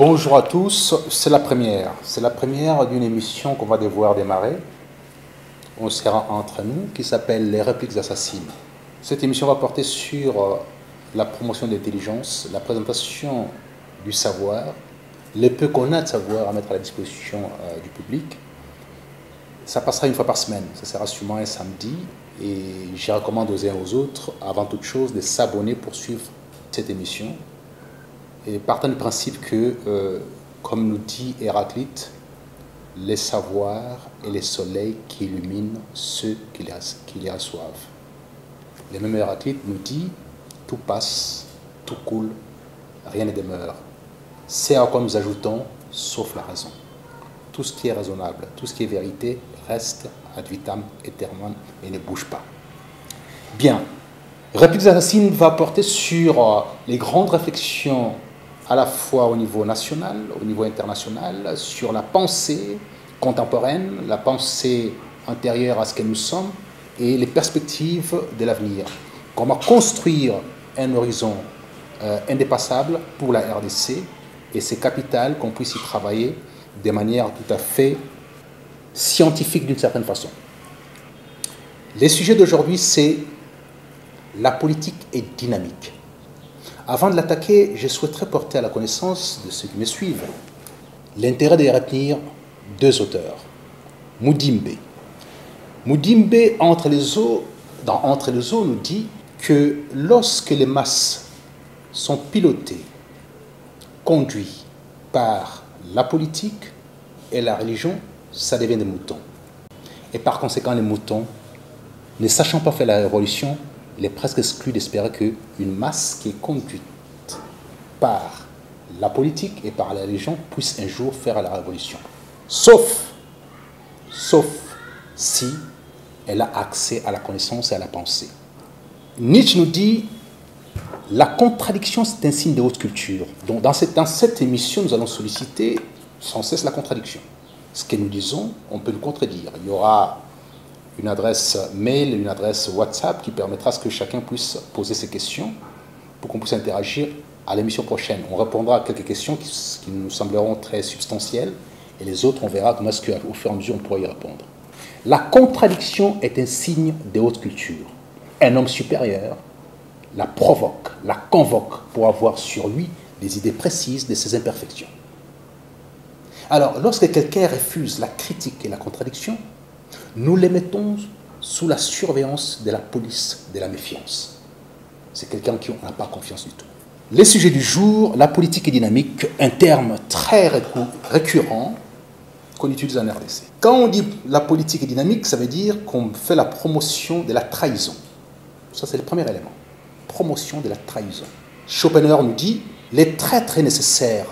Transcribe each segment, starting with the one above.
Bonjour à tous, c'est la première d'une émission qu'on va devoir démarrer. On sera entre nous, qui s'appelle Les répliques assassines. Cette émission va porter sur la promotion de l'intelligence, la présentation du savoir, le peu qu'on a de savoir à mettre à la disposition du public. Ça passera une fois par semaine, ça sera sûrement un samedi, et je recommande aux uns et aux autres, avant toute chose, de s'abonner pour suivre cette émission. Et partant du principe que, comme nous dit Héraclite, les savoirs et les soleils qui illuminent ceux qui les reçoivent. Le même Héraclite nous dit, tout passe, tout coule, rien ne demeure. C'est à quoi nous ajoutons, sauf la raison. Tout ce qui est raisonnable, tout ce qui est vérité, reste ad vitam aeternam et ne bouge pas. Bien, Répliques assassines va porter sur les grandes réflexions à la fois au niveau national, au niveau international, sur la pensée contemporaine, la pensée antérieure à ce que nous sommes et les perspectives de l'avenir. Comment construire un horizon indépassable pour la RDC, et c'est capital qu'on puisse y travailler de manière tout à fait scientifique d'une certaine façon. Les sujets d'aujourd'hui, c'est la politique est dynamique. Avant de l'attaquer, je souhaiterais porter à la connaissance de ceux qui me suivent l'intérêt de retenir deux auteurs. Mudimbe. Mudimbe, Entre les eaux, nous dit que lorsque les masses sont pilotées, conduites par la politique et la religion, ça devient des moutons. Et par conséquent, les moutons, ne sachant pas faire la révolution, il est presque exclu d'espérer qu'une masse qui est conduite par la politique et par la religion puisse un jour faire la révolution. Sauf si elle a accès à la connaissance et à la pensée. Nietzsche nous dit la contradiction, c'est un signe de haute culture. Donc dans cette émission, nous allons solliciter sans cesse la contradiction. Ce que nous disons, on peut nous contredire. Il y aura une adresse mail, une adresse WhatsApp qui permettra à ce que chacun puisse poser ses questions pour qu'on puisse interagir à l'émission prochaine. On répondra à quelques questions qui nous sembleront très substantielles et les autres, on verra comment est-ce qu'au fur et à mesure, on pourra y répondre. La contradiction est un signe de haute culture. Un homme supérieur la provoque, la convoque pour avoir sur lui des idées précises de ses imperfections. Alors, lorsque quelqu'un refuse la critique et la contradiction, nous les mettons sous la surveillance de la police de la méfiance. C'est quelqu'un en qui on n'a pas confiance du tout. Les sujets du jour, la politique est dynamique, un terme très récurrent qu'on utilise en RDC. Quand on dit la politique est dynamique, ça veut dire qu'on fait la promotion de la trahison. Ça, c'est le premier élément. Promotion de la trahison. Schopenhauer nous dit les traîtres nécessaires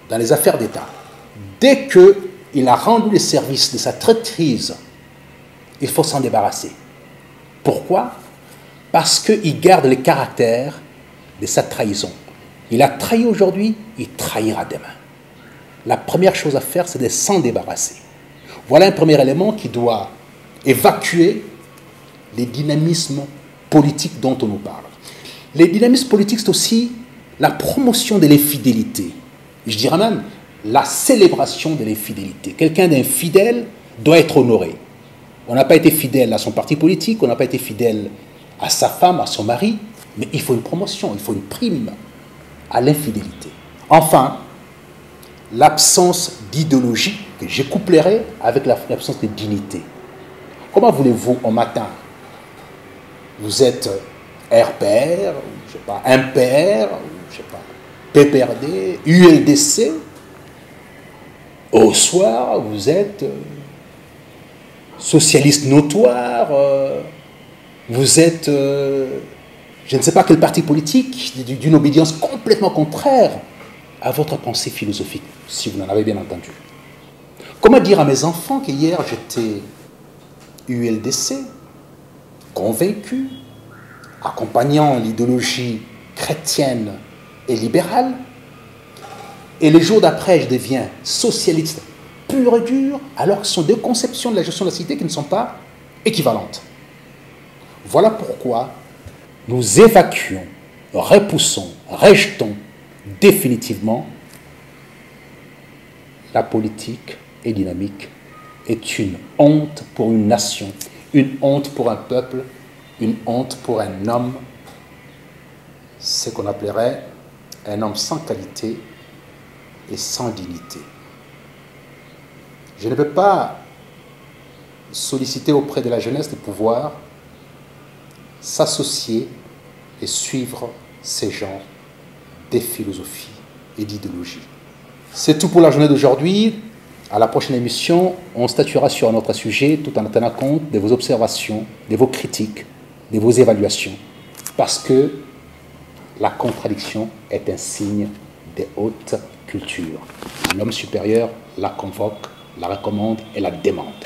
dans les affaires d'État. Dès qu'il a rendu les services de sa traîtrise, il faut s'en débarrasser. Pourquoi? Parce qu'il garde le caractère de sa trahison. Il a trahi aujourd'hui, il trahira demain. La première chose à faire, c'est de s'en débarrasser. Voilà un premier élément qui doit évacuer les dynamismes politiques dont on nous parle. Les dynamismes politiques, c'est aussi la promotion de l'infidélité. Je dirais même la célébration de l'infidélité. Quelqu'un d'infidèle doit être honoré. On n'a pas été fidèle à son parti politique, on n'a pas été fidèle à sa femme, à son mari, mais il faut une promotion, il faut une prime à l'infidélité. Enfin, l'absence d'idéologie que je couplerai avec l'absence de dignité. Comment voulez-vous, au matin, vous êtes RPR, je sais pas, MPR, je sais pas, PPRD, ULDC, au soir, vous êtes socialiste notoire, vous êtes, je ne sais pas quel parti politique, d'une obédience complètement contraire à votre pensée philosophique, si vous n'en avez bien entendu. Comment dire à mes enfants qu'hier j'étais ULDC, convaincu, accompagnant l'idéologie chrétienne et libérale, et le jour d'après je deviens socialiste pur et dur, alors que ce sont deux conceptions de la gestion de la cité qui ne sont pas équivalentes. Voilà pourquoi nous évacuons, repoussons, rejetons définitivement la politique est dynamique, est une honte pour une nation, une honte pour un peuple, une honte pour un homme, ce qu'on appellerait un homme sans qualité et sans dignité. Je ne peux pas solliciter auprès de la jeunesse de pouvoir s'associer et suivre ces genres de philosophies et d'idéologies. C'est tout pour la journée d'aujourd'hui. À la prochaine émission, on statuera sur un autre sujet tout en tenant compte de vos observations, de vos critiques, de vos évaluations. Parce que la contradiction est un signe de haute culture. L'homme supérieur la convoque, la recommande et la demande.